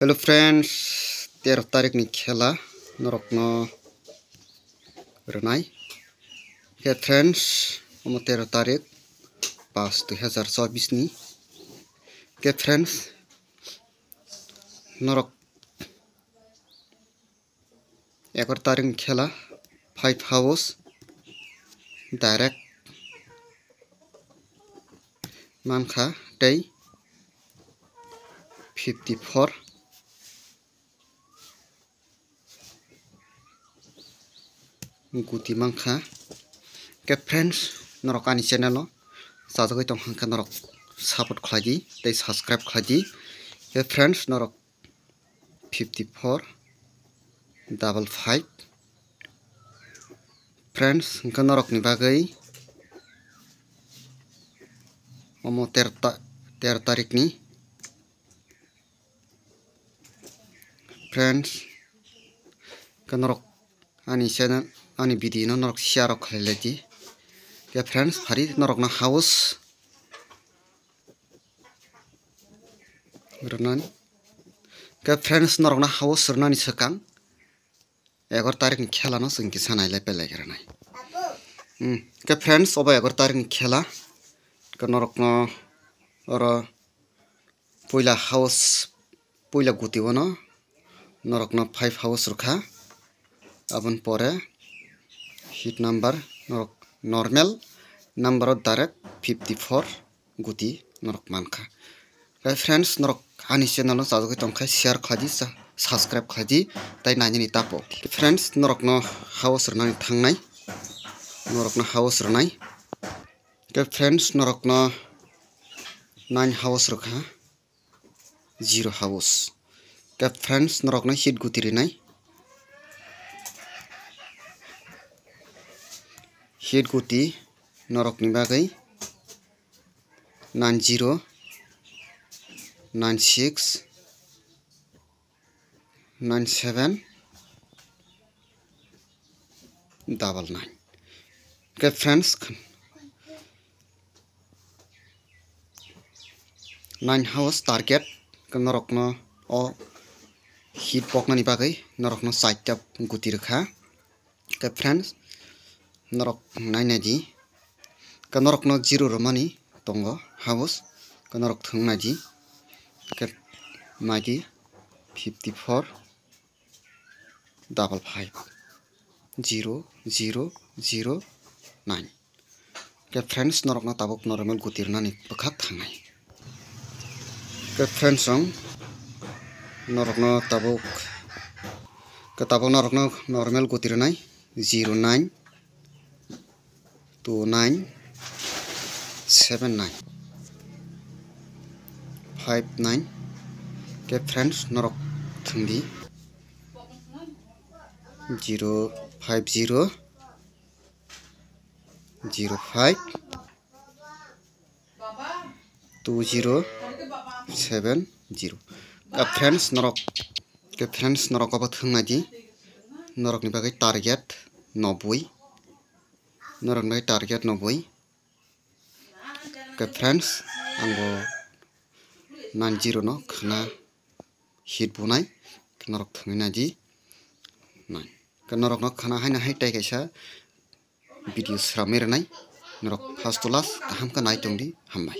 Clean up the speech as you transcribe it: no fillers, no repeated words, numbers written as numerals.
Hello friends, 13 तारिख ni खेला नरकनो रनाय के friends हम 13 तारिख 5 2024 ni के friends नरक 11 तारिख ni खेला 5 hours direct मानखा day 54 गुति मांखा के फ्रेंड्स नरक आनी चैनल साजगै तंग हांखा नरक सपोर्ट खालाजी तै सब्सक्राइब खालाजी के फ्रेंड्स नरक 54 55 फ्रेंड्स हांखा नरक नि बागै अमो 13 तारिख नि फ्रेंड्स के नरक आनी चैनल आनी वीडियो no नरक share खालायलायदि के फ्रेंड्स फारि नरक ना हाउस रनान के फ्रेंड्स नरक ना हाउस रनानि सकां 11 तारिख नि खेला no जों किसा नायलाय पेलाय रनाय के फ्रेंड्स अब 11 तारिख नि खेला के नरक no और पहिला हाउस पहिला गुति वनो नरक ना 5 हाउस रखा अबन परे हिट नंबर नरक नॉर्मल नंबर ऑफ डायरेक्ट 54 गुति नरक मानखा गाय फ्रेंड्स नरक आनी चैनल नो साजगै तंखा शेयर खाजी सब्सक्राइब खाजी ताई नायनि तापो फ्रेंड्स नरक नो हाउस रनानि थांनाय नरक नो हाउस रनाय के फ्रेंड्स नरक नो 9 हाउस रखा 0 हाउस के फ्रेंड्स नरक नो हिट गुति रिनाय हिट गुति नरक नि बागै 90 96 97 99 के फ्रेंड्स 9 हाउस टारगेट के नरक नो ओ हिट पकनानि बागै नरक नो 60 गुति रखा के फ्रेंड्स नरक नायनादि के नरक नो 0 रमानि दंग हाउस के नरक थंनादि के नायदि 54 55 0 0 0 9 के फ्रेंड्स नरक ना ताबुक नॉर्मल गुति रनानि बखाक थांनाय के फ्रेंड्स नरक ना ताबुक नरक ना नॉर्मल गुति रनाय 09 29 79 59 के फ्रेंड्स नरक थंदी 050 05 2070 के फ्रेंड्स नरक अब थंनादि नरक नि बागै टारगेट 90 नरक नि टारगेट 90 के फ्रेंड्स आंगो 90 no khana hit bunai नरक थंनादि 9 के नरक no khana हायना हाय टाइ कायसा भिडियो स्रामेरनाय नरक फार्स्ट टू लास्ट गाहाम का नायतोंदि हामबाय।